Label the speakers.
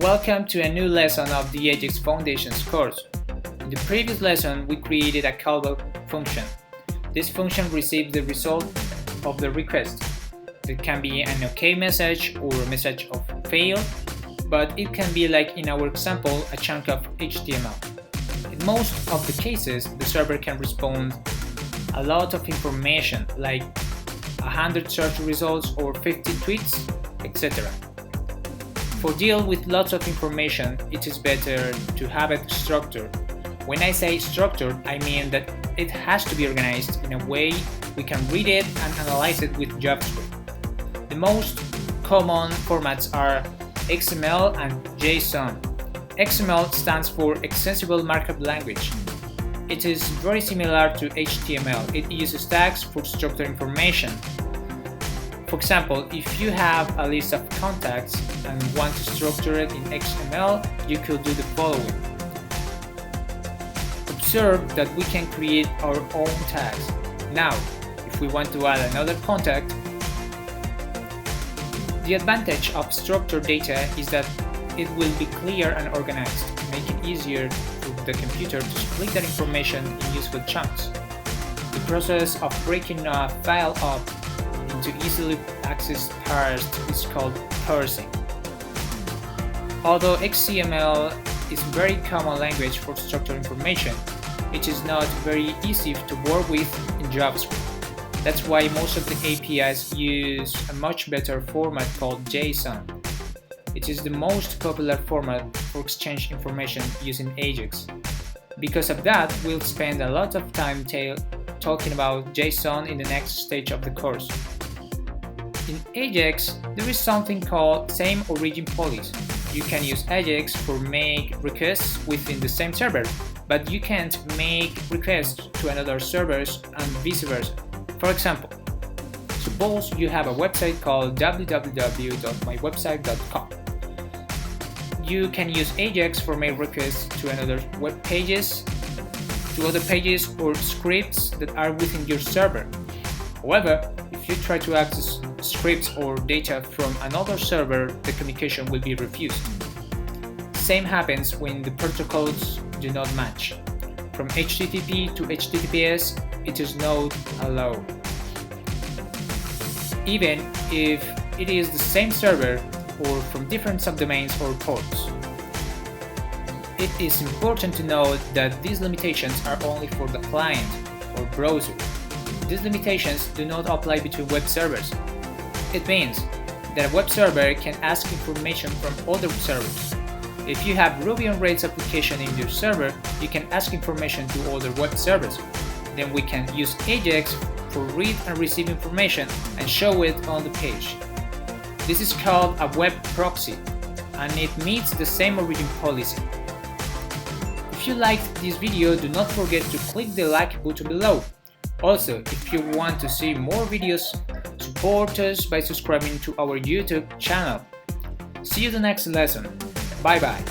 Speaker 1: Welcome to a new lesson of the AJAX Foundations course. In the previous lesson, we created a callback function. This function receives the result of the request. It can be an OK message or a message of fail, but it can be, like in our example, a chunk of HTML. In most of the cases, the server can respond a lot of information, like 100 search results or 50 tweets, etc. For deal with lots of information, it is better to have it structured. When I say structured, I mean that it has to be organized in a way we can read it and analyze it with JavaScript. The most common formats are XML and JSON. XML stands for Extensible Markup Language. It is very similar to HTML. It uses tags for structured information. For example, if you have a list of contacts and want to structure it in XML, you could do the following. Observe that we can create our own tags. Now, if we want to add another contact, the advantage of structured data is that it will be clear and organized, making it easier for the computer to split that information in useful chunks. The process of breaking a file up into easily accessed parts is called parsing. Although XML is a very common language for structured information, it is not very easy to work with in JavaScript. That's why most of the APIs use a much better format called JSON. It is the most popular format for exchange information using AJAX. Because of that, we'll spend a lot of time talking about JSON in the next stage of the course. In AJAX, there is something called same origin policy. You can use AJAX for make requests within the same server, but you can't make requests to another servers and vice versa. For example, suppose you have a website called www.mywebsite.com. You can use AJAX for make requests to another web pages, to other pages or scripts that are within your server. However, if you try to access scripts or data from another server, the communication will be refused. Same happens when the protocols do not match. From HTTP to HTTPS, it is not allowed. Even if it is the same server or from different subdomains or ports. It is important to note that these limitations are only for the client or browser. These limitations do not apply between web servers. It means that a web server can ask information from other servers. If you have Ruby on Rails application in your server, you can ask information to other web servers. Then we can use AJAX for read and receive information and show it on the page. This is called a web proxy, and it meets the same origin policy. If you liked this video, do not forget to click the like button below. Also, if you want to see more videos, support us by subscribing to our YouTube channel. See you in the next lesson. Bye bye.